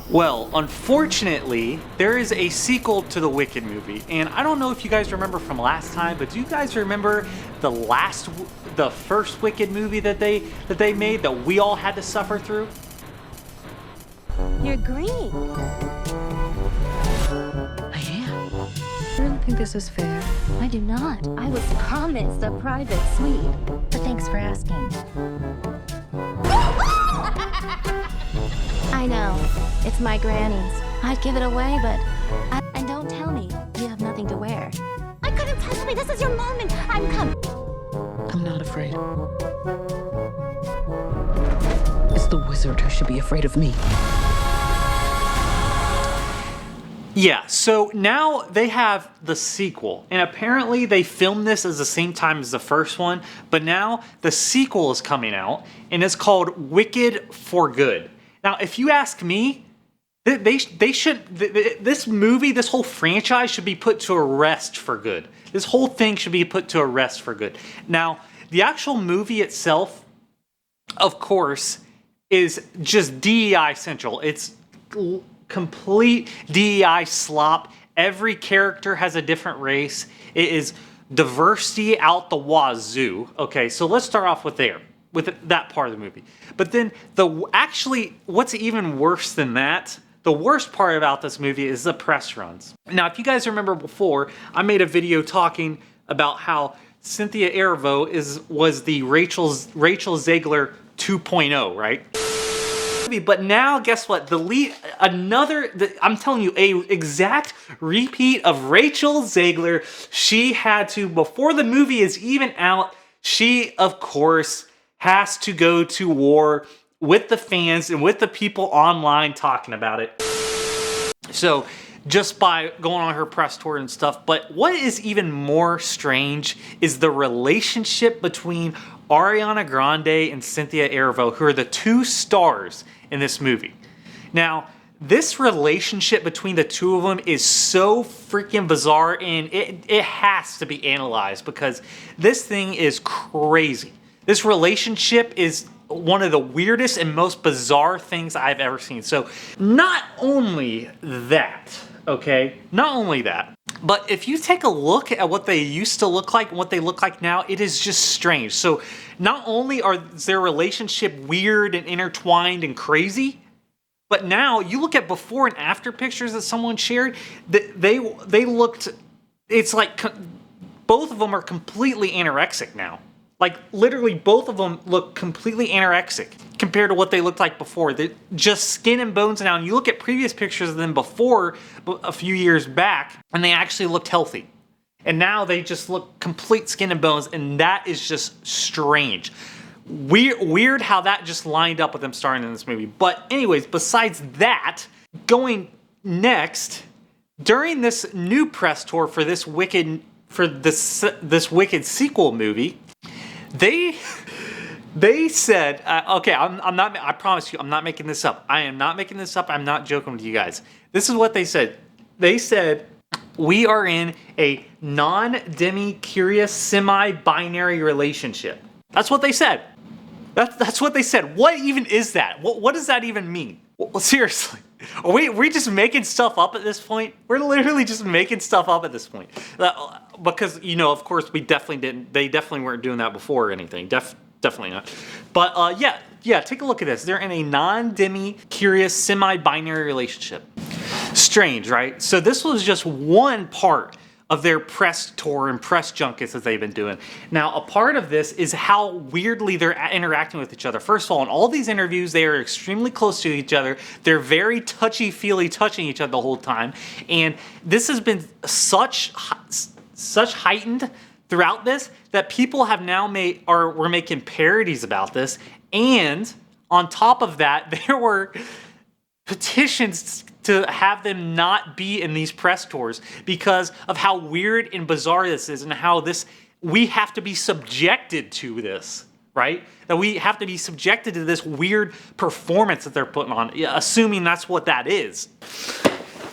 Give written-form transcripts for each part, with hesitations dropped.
Well, unfortunately, there is a sequel to the Wicked movie, and I don't know if you guys remember from last time, but do you guys remember the first Wicked movie that they made that we all had to suffer through? You're green. I am. I don't think this is fair. I do not. I was promised a private suite. But thanks for asking. I know. It's my granny's. I'd give it away, but... And don't tell me you have nothing to wear. I couldn't touch me. This is your moment. I'm coming. I'm not afraid. It's the wizard who should be afraid of me. Yeah, so now they have the sequel, and apparently they filmed this at the same time as the first one, but now the sequel is coming out, and it's called Wicked for Good. Now, if you ask me, this movie, this whole franchise should be put to rest for good. This whole thing should be put to rest for good. Now, the actual movie itself, of course, is just DEI central. It's complete DEI slop. Every character has a different race. It is diversity out the wazoo. Okay, so let's start off with that part of the movie. But then what's even worse than that, the worst part about this movie is the press runs. Now, if you guys remember before, I made a video talking about how Cynthia Erivo was the Rachel Zegler 2.0, right? But now, guess what? I'm telling you, a exact repeat of Rachel Zegler. She had to, before the movie is even out, she, of course, has to go to war with the fans and with the people online talking about it. So, just by going on her press tour and stuff. But what is even more strange is the relationship between Ariana Grande and Cynthia Erivo, who are the two stars in this movie. Now, this relationship between the two of them is so freaking bizarre, and it has to be analyzed because this thing is crazy. This relationship is one of the weirdest and most bizarre things I've ever seen. So, not only that, okay? Not only that, but if you take a look at what they used to look like and what they look like now, it is just strange. So not only is their relationship weird and intertwined and crazy, but now you look at before and after pictures that someone shared, they looked, it's like both of them are completely anorexic now. Like literally both of them look completely anorexic compared to what they looked like before. They're just skin and bones now. And you look at previous pictures of them before, a few years back, and they actually looked healthy. And now they just look complete skin and bones, and that is just strange. Weird how that just lined up with them starring in this movie. But anyways, besides that, going next, during this new press tour for this Wicked sequel movie, they said, okay, I promise you, I'm not making this up. I am not making this up. I'm not joking with you guys. This is what they said. They said, we are in a non-demi-curious, semi-binary relationship. That's what they said. That's what they said. What even is that? What does that even mean? Well, seriously. Are we just making stuff up at this point? We're literally just making stuff up at this point. Because, you know, of course, they definitely weren't doing that before or anything. Definitely not. But yeah, take a look at this. They're in a non-demi-curious, semi-binary relationship. Strange, right? So this was just one part of their press tour and press junkets that they've been doing. Now, a part of this is how weirdly they're interacting with each other. First of all, in all these interviews, they are extremely close to each other. They're very touchy-feely touching each other the whole time. And this has been such heightened throughout this that people have now were making parodies about this. And on top of that, there were petitions to have them not be in these press tours because of how weird and bizarre this is and how we have to be subjected to this, right? That we have to be subjected to this weird performance that they're putting on, assuming that's what that is.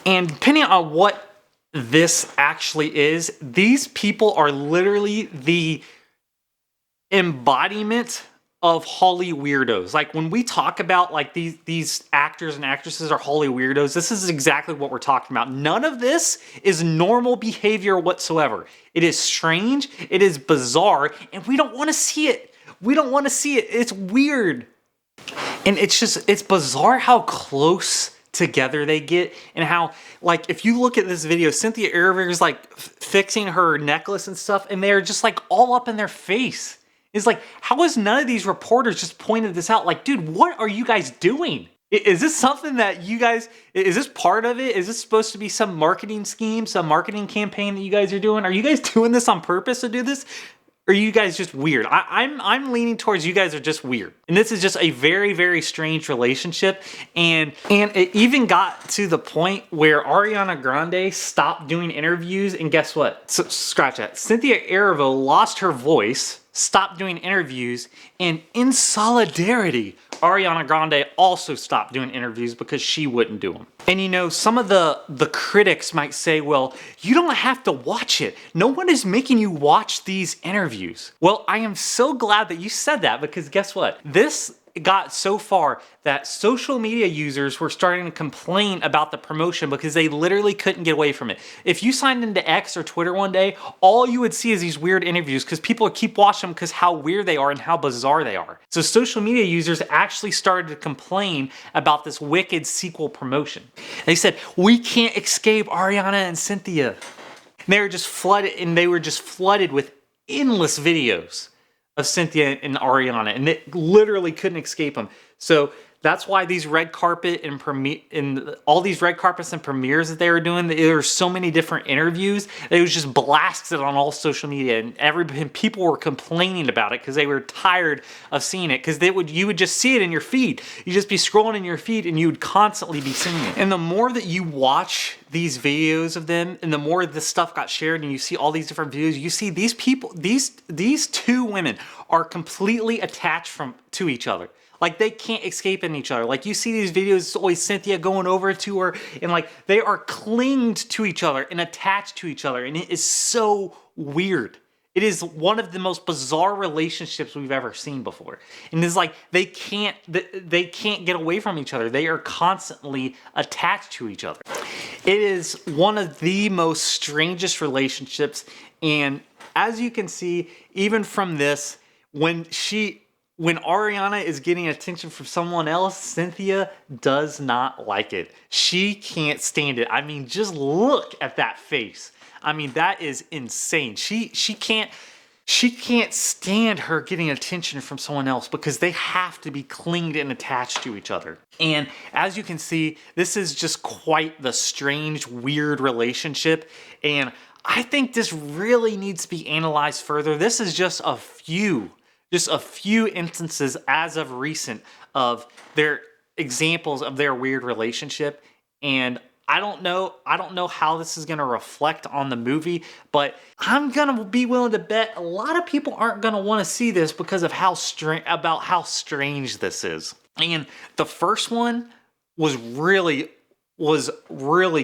And depending on what this actually is, these people are literally the embodiment of HOLLYWEIRDOS. Like when we talk about like these actors actors and actresses are Holly weirdos. This is exactly what we're talking about. None of this is normal behavior whatsoever. It is strange, it is bizarre, and we don't want to see it. We don't want to see it. It's weird. And it's bizarre how close together they get, and how, like, if you look at this video, Cynthia Erivo is like fixing her necklace and stuff, and they're just like all up in their face. It's like, how has none of these reporters just pointed this out? Like, dude, what are you guys doing? Is this something that you guys, is this part of it? Is this supposed to be some marketing scheme, some marketing campaign that you guys are doing? Are you guys doing this on purpose to do this? Or are you guys just weird? I'm leaning towards you guys are just weird. And this is just a very, very strange relationship. And it even got to the point where Ariana Grande stopped doing interviews. And guess what? So, scratch that. Cynthia Erivo lost her voice, stopped doing interviews, and in solidarity, Ariana Grande also stopped doing interviews because she wouldn't do them. And you know, some of the critics might say, well, you don't have to watch it. No one is making you watch these interviews. Well, I am so glad that you said that, because guess what? This got so far that social media users were starting to complain about the promotion because they literally couldn't get away from it. If you signed into X or Twitter one day, all you would see is these weird interviews because people keep watching them because how weird they are and how bizarre they are. So social media users actually started to complain about this wicked sequel promotion. They said, we can't escape Ariana and Cynthia. And they were just flooded with endless videos of Cynthia and Ariana, and it literally couldn't escape them. So that's why these red carpet and all these red carpets and premieres that they were doing, there were so many different interviews. It was just blasted on all social media, and people were complaining about it because they were tired of seeing it. Because you would just see it in your feed. You'd just be scrolling in your feed, and you would constantly be seeing it. And the more that you watch these videos of them, and the more this stuff got shared, and you see all these different videos, you see these people, these two women are completely attached to each other. Like, they can't escape in each other. Like, you see these videos, it's always Cynthia going over to her, and like, they are clinged to each other and attached to each other, and it is so weird. It is one of the most bizarre relationships we've ever seen before. And it's like, they can't get away from each other. They are constantly attached to each other. It is one of the most strangest relationships, and as you can see, even from this, when Ariana is getting attention from someone else, Cynthia does not like it. She can't stand it. I mean, just look at that face. I mean, that is insane. She can't stand her getting attention from someone else because they have to be clinged and attached to each other. And as you can see, this is just quite the strange, weird relationship. And I think this really needs to be analyzed further. This is just a few instances as of recent of their examples of their weird relationship. And I don't know how this is going to reflect on the movie, but I'm going to be willing to bet a lot of people aren't going to want to see this because of how strange this is. And the first one was really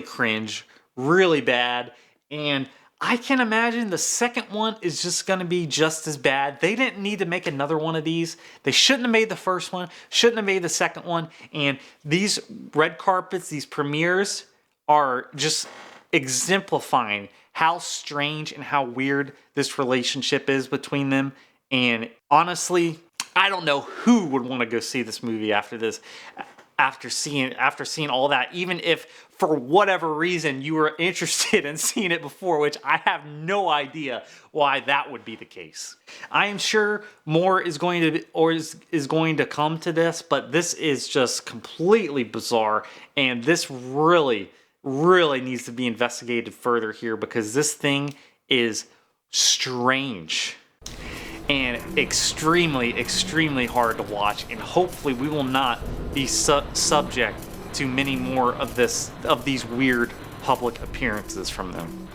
cringe, really bad, and I can imagine the second one is just going to be just as bad. They didn't need to make another one of these. They shouldn't have made the first one, shouldn't have made the second one. And these red carpets, these premieres are just exemplifying how strange and how weird this relationship is between them. And honestly, I don't know who would want to go see this movie after this, after seeing all that, even if for whatever reason you were interested in seeing it before, which I have no idea why that would be the case. I am sure more is going to come to this, but this is just completely bizarre, and this really needs to be investigated further here because this thing is strange and extremely hard to watch, and hopefully we will not be subject to many more of these weird public appearances from them.